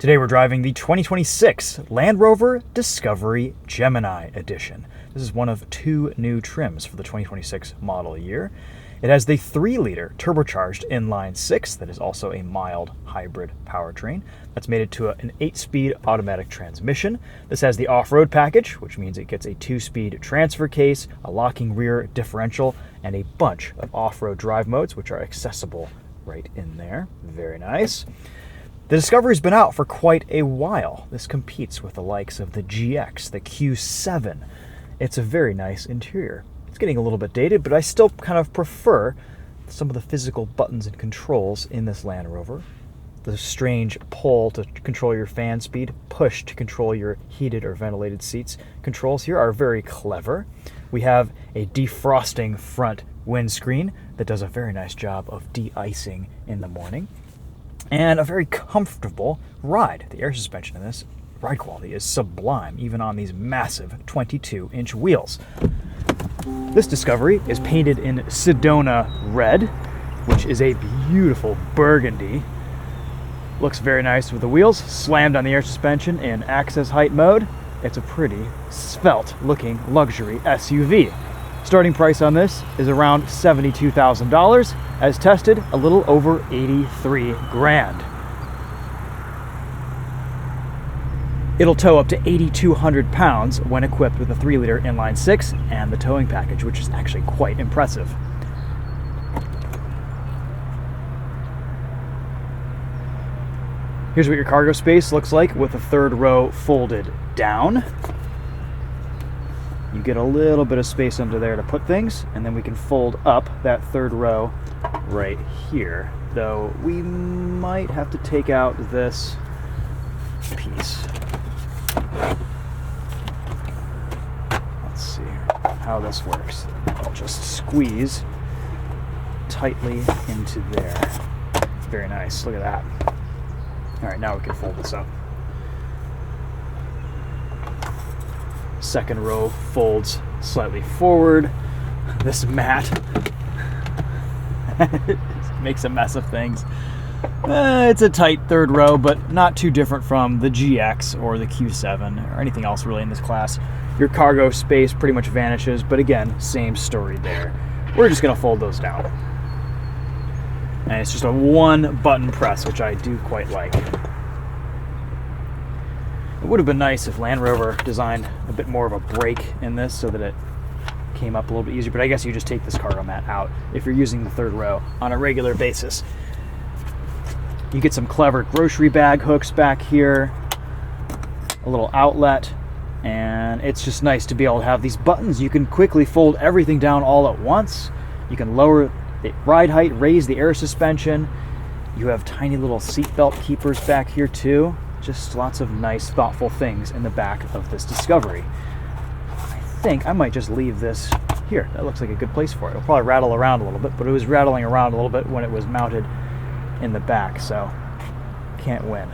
Today we're driving the 2026 Land Rover Discovery Gemini Edition. This is one of two new trims for the 2026 model year. It has the 3-liter turbocharged inline-6 that is also a mild hybrid powertrain. That's mated to an 8-speed automatic transmission. This has the off-road package, which means it gets a 2-speed transfer case, a locking rear differential, and a bunch of off-road drive modes, which are accessible right in there. Very nice. The Discovery's been out for quite a while. This competes with the likes of the GX, the Q7. It's a very nice interior. It's getting a little bit dated, but I still kind of prefer some of the physical buttons and controls in this Land Rover. The strange pull to control your fan speed, push to control your heated or ventilated seats. Controls here are very clever. We have a defrosting front windscreen that does a very nice job of de-icing in the morning. And a very comfortable ride. The air suspension in this ride quality is sublime, even on these massive 22-inch wheels. This Discovery is painted in Sedona red, which is a beautiful burgundy. Looks very nice with the wheels slammed on the air suspension in access height mode. It's a pretty svelte-looking luxury SUV. Starting price on this is around $72,000. As tested, a little over 83 grand. It'll tow up to 8,200 pounds when equipped with a 3-liter inline-6 and the towing package, which is actually quite impressive. Here's what your cargo space looks like with the third row folded down. You get a little bit of space under there to put things, and then we can fold up that third row right here. Though we might have to take out this piece. Let's see how this works. I'll just squeeze tightly into there. Very nice, look at that. All right, now we can fold this up. Second row folds slightly forward. This mat makes a mess of things. It's a tight third row, but not too different from the GX or the Q7 or anything else really in this class. Your cargo space pretty much vanishes, but again, same story there. We're just gonna fold those down. And it's just a one button press, which I do quite like. It would have been nice if Land Rover designed a bit more of a brake in this so that it came up a little bit easier, but I guess you just take this cargo mat out if you're using the third row on a regular basis. You get some clever grocery bag hooks back here, a little outlet, and it's just nice to be able to have these buttons. You can quickly fold everything down all at once. You can lower the ride height, raise the air suspension. You have tiny little seatbelt keepers back here too. Just lots of nice, thoughtful things in the back of this Discovery. I think I might just leave this here. That looks like a good place for it. It'll probably rattle around a little bit, but it was rattling around a little bit when it was mounted in the back, so can't win.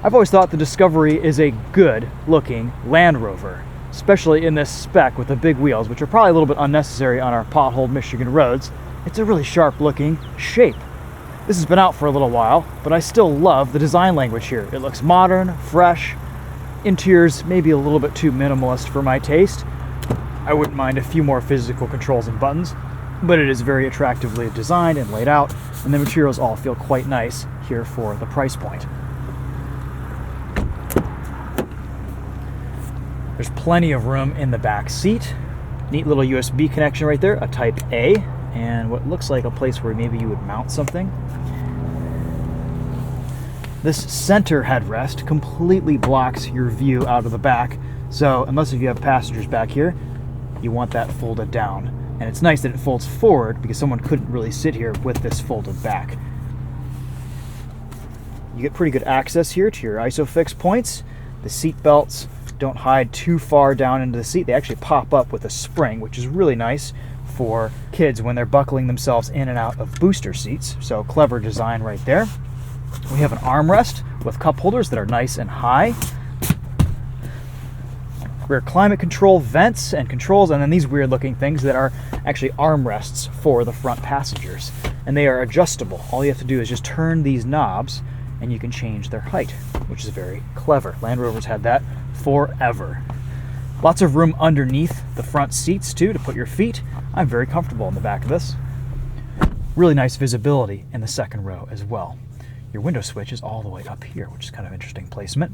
I've always thought the Discovery is a good-looking Land Rover, especially in this spec with the big wheels, which are probably a little bit unnecessary on our potholed Michigan roads. It's a really sharp-looking shape. This has been out for a little while, but I still love the design language here. It looks modern, fresh. Interior's maybe a little bit too minimalist for my taste. I wouldn't mind a few more physical controls and buttons, but it is very attractively designed and laid out, and the materials all feel quite nice here for the price point. There's plenty of room in the back seat. Neat little USB connection right there, a Type A, and what looks like a place where maybe you would mount something. This center headrest completely blocks your view out of the back, so unless if you have passengers back here, you want that folded down. And it's nice that it folds forward because someone couldn't really sit here with this folded back. You get pretty good access here to your ISOFIX points. The seat belts don't hide too far down into the seat. They actually pop up with a spring, which is really nice for kids when they're buckling themselves in and out of booster seats. So clever design right there. We have an armrest with cup holders that are nice and high. Rear climate control vents and controls, and then these weird looking things that are actually armrests for the front passengers. And they are adjustable. All you have to do is just turn these knobs and you can change their height, which is very clever. Land Rover's had that forever. Lots of room underneath the front seats too to put your feet. I'm very comfortable in the back of this. Really nice visibility in the second row as well. Your window switch is all the way up here, which is kind of interesting placement.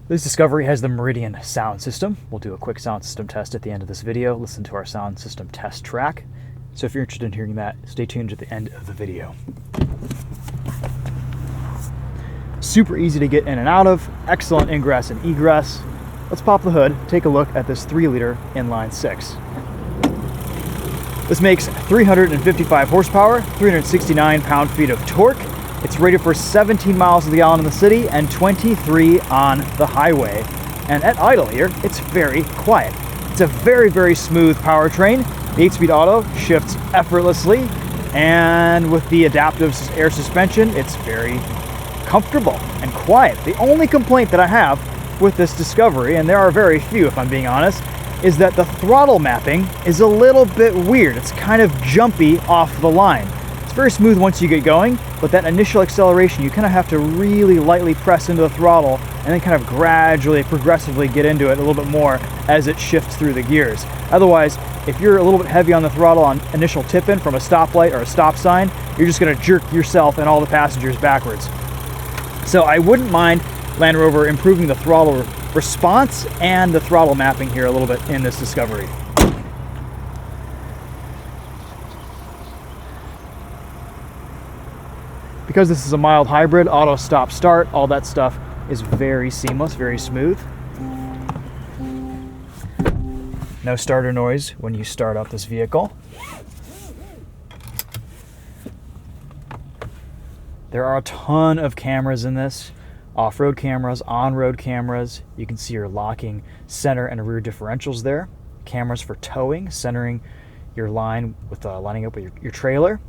This Discovery has the Meridian sound system. We'll do a quick sound system test at the end of this video. Listen to our sound system test track. So if you're interested in hearing that, stay tuned to the end of the video. Super easy to get in and out of, excellent ingress and egress. Let's pop the hood, take a look at this 3-liter inline 6. This makes 355 horsepower, 369 pound-feet of torque. It's rated for 17 miles to the gallon in the city and 23 on the highway. And at idle here, it's very quiet. It's a very, very smooth powertrain. The 8-speed auto shifts effortlessly, and with the adaptive air suspension, it's very comfortable and quiet. The only complaint that I have with this Discovery, and there are very few if I'm being honest, is that the throttle mapping is a little bit weird. It's kind of jumpy off the line. It's very smooth once you get going, but that initial acceleration, you kind of have to really lightly press into the throttle and then kind of gradually, progressively get into it a little bit more as it shifts through the gears. Otherwise, if you're a little bit heavy on the throttle on initial tip-in from a stoplight or a stop sign, you're just going to jerk yourself and all the passengers backwards. So I wouldn't mind Land Rover improving the throttle response and the throttle mapping here a little bit in this Discovery. Because this is a mild hybrid, auto stop start, all that stuff is very seamless, very smooth. No starter noise when you start up this vehicle. There are a ton of cameras in this. Off-road cameras, on-road cameras. You can see your locking center and rear differentials there. Cameras for towing, centering your line with lining up with your trailer.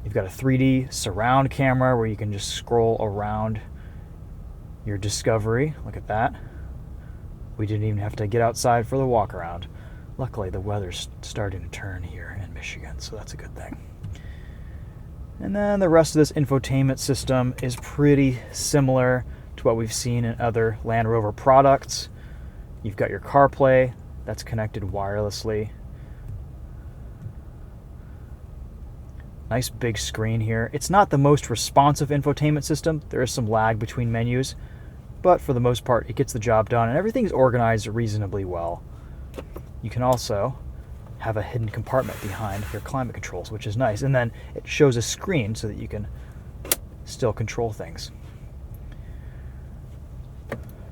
You've got a 3D surround camera where you can just scroll around your Discovery. Look at that. We didn't even have to get outside for the walk around. Luckily, the weather's starting to turn here in Michigan, so that's a good thing. And then the rest of this infotainment system is pretty similar to what we've seen in other Land Rover products. You've got your CarPlay that's connected wirelessly. Nice big screen here. It's not the most responsive infotainment system. There is some lag between menus, but for the most part, it gets the job done, and everything's organized reasonably well. You can also have a hidden compartment behind your climate controls, which is nice. And then it shows a screen so that you can still control things.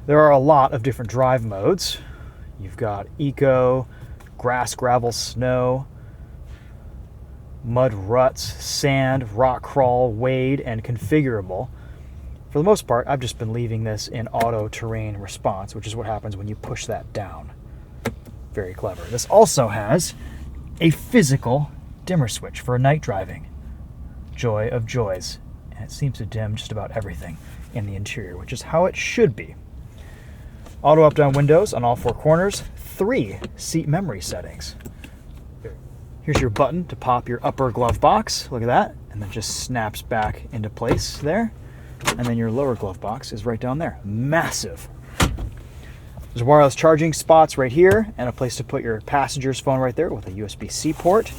There are a lot of different drive modes. You've got Eco, Grass, Gravel, Snow, Mud, Ruts, Sand, Rock Crawl, Wade, and Configurable. For the most part, I've just been leaving this in Auto Terrain Response, which is what happens when you push that down. Very clever. This also has a physical dimmer switch for night driving. Joy of joys. And it seems to dim just about everything in the interior, which is how it should be. Auto up-down windows on all 4 corners. 3 seat memory settings. Here's your button to pop your upper glove box. Look at that. And then just snaps back into place there. And then your lower glove box is right down there. Massive. There's wireless charging spots right here and a place to put your passenger's phone right there with a USB-C port.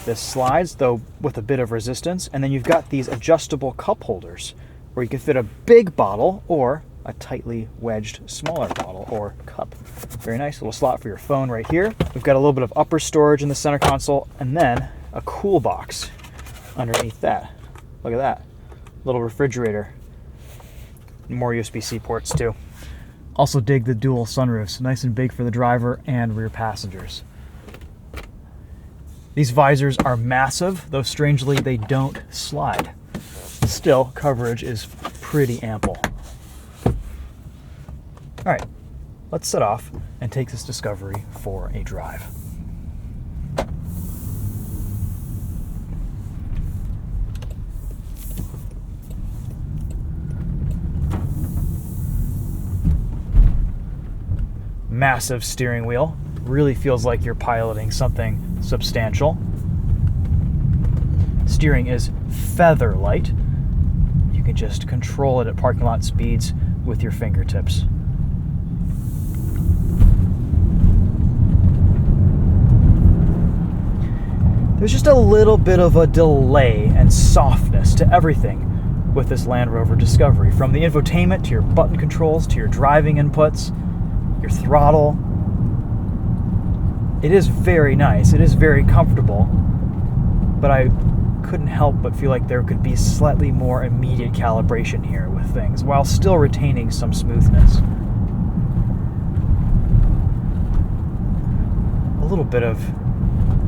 This slides, though with a bit of resistance. And then you've got these adjustable cup holders where you can fit a big bottle or a tightly wedged smaller bottle or cup. Very nice little slot for your phone right here. We've got a little bit of upper storage in the center console and then a cool box underneath that. Look at that. Little refrigerator. More USB-C ports too. Also dig the dual sunroofs, nice and big for the driver and rear passengers. These visors are massive, though strangely they don't slide. Still, coverage is pretty ample. All right, let's set off and take this Discovery for a drive. Massive steering wheel. Really feels like you're piloting something substantial. Steering is feather light. can just control it at parking lot speeds with your fingertips. There's just a little bit of a delay and softness to everything with this Land Rover Discovery. From the infotainment to your button controls to your driving inputs, your throttle. It is very nice. It is very comfortable. But I couldn't help but feel like there could be slightly more immediate calibration here with things while still retaining some smoothness. A little bit of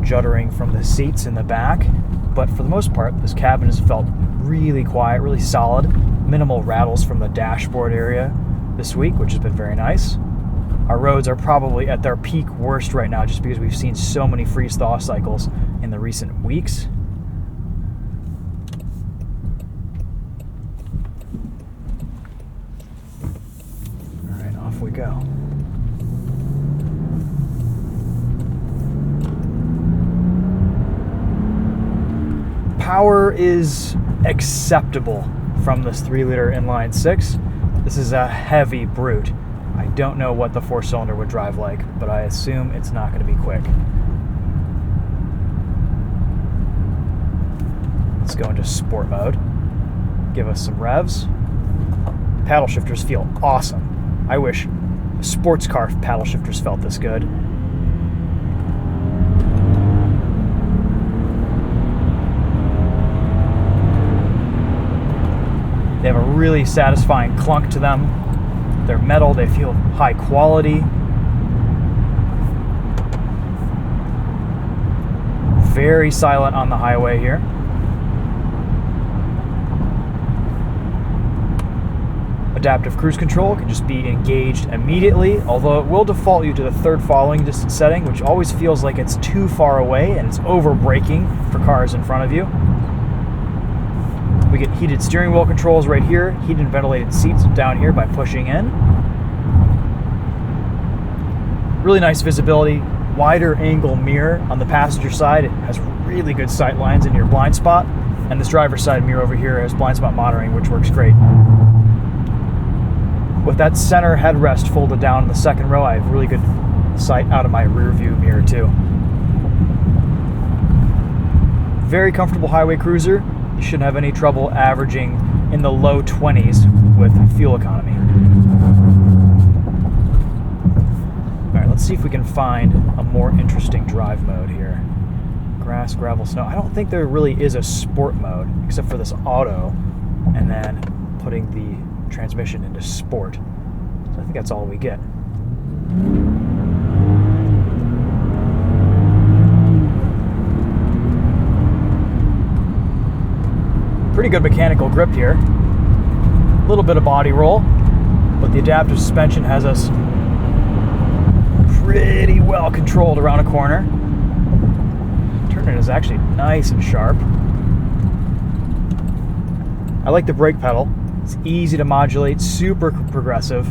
juddering from the seats in the back, but for the most part this cabin has felt really quiet, really solid. Minimal rattles from the dashboard area this week, which has been very nice. Our roads are probably at their peak worst right now just because we've seen so many freeze-thaw cycles in the recent weeks. All right, off we go. Power is acceptable from this 3-liter inline 6. This is a heavy brute. I don't know what the 4-cylinder would drive like, but I assume it's not going to be quick. Let's go into sport mode. Give us some revs. Paddle shifters feel awesome. I wish sports car paddle shifters felt this good. They have a really satisfying clunk to them. They're metal, they feel high quality. Very silent on the highway here. Adaptive cruise control can just be engaged immediately, although it will default you to the third following distance setting, which always feels like it's too far away and it's over braking for cars in front of you. We get heated steering wheel controls right here, heated and ventilated seats down here by pushing in. Really nice visibility, wider angle mirror on the passenger side. It has really good sight lines in your blind spot, and this driver's side mirror over here has blind spot monitoring, which works great. With that center headrest folded down in the second row, I have really good sight out of my rear view mirror too. Very comfortable highway cruiser. You shouldn't have any trouble averaging in the low 20s with fuel economy. All right, let's see if we can find a more interesting drive mode here. Grass, gravel, snow. I don't think there really is a sport mode except for this auto and then putting the transmission into sport. So I think that's all we get. Pretty good mechanical grip here. A little bit of body roll, but the adaptive suspension has us pretty well controlled around a corner. Turning is actually nice and sharp. I like the brake pedal. It's easy to modulate, super progressive.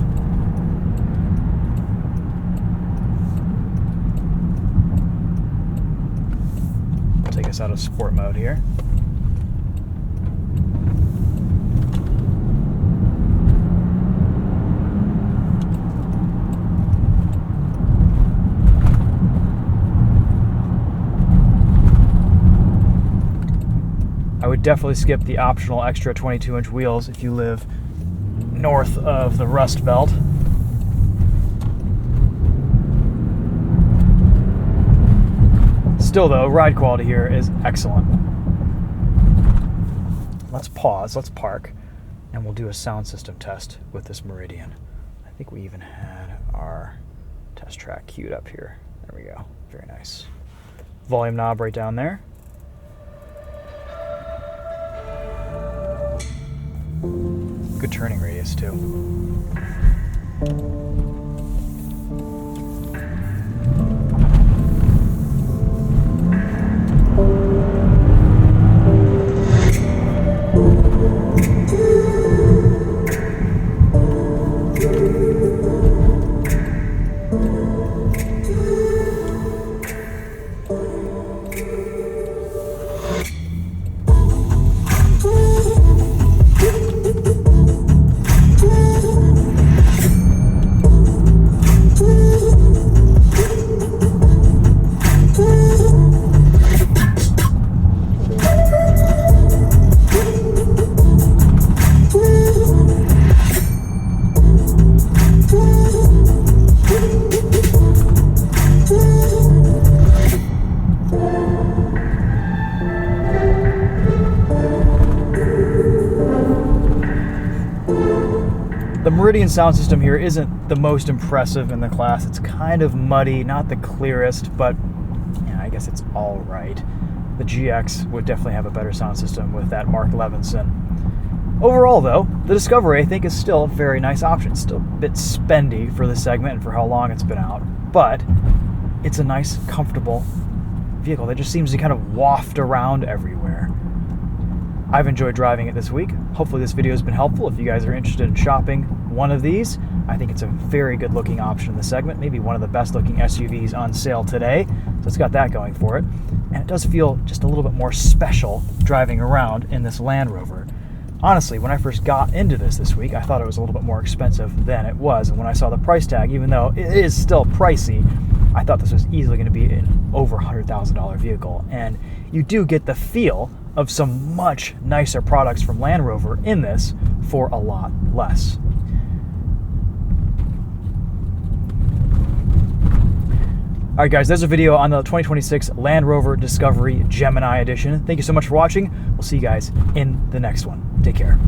I'll take us out of sport mode here. I would definitely skip the optional extra 22-inch wheels if you live north of the Rust Belt. Still though, ride quality here is excellent. Let's pause, let's park, and we'll do a sound system test with this Meridian. I think we even had our test track queued up here. There we go, very nice. Volume knob right down there. Good turning radius too. Meridian sound system here isn't the most impressive in the class. It's kind of muddy, not the clearest, but yeah, I guess it's all right. The GX would definitely have a better sound system with that Mark Levinson. Overall, though, the Discovery I think is still a very nice option. It's still a bit spendy for the segment and for how long it's been out, but it's a nice, comfortable vehicle that just seems to kind of waft around everywhere. I've enjoyed driving it this week. Hopefully this video has been helpful. If you guys are interested in shopping one of these, I think it's a very good looking option in the segment, maybe one of the best looking SUVs on sale today. So it's got that going for it. And it does feel just a little bit more special driving around in this Land Rover. Honestly, when I first got into this week, I thought it was a little bit more expensive than it was. And when I saw the price tag, even though it is still pricey, I thought this was easily going to be an over $100,000 vehicle. And you do get the feel of some much nicer products from Land Rover in this for a lot less. All right, guys, there's a video on the 2026 Land Rover Discovery Gemini Edition. Thank you so much for watching. We'll see you guys in the next one. Take care.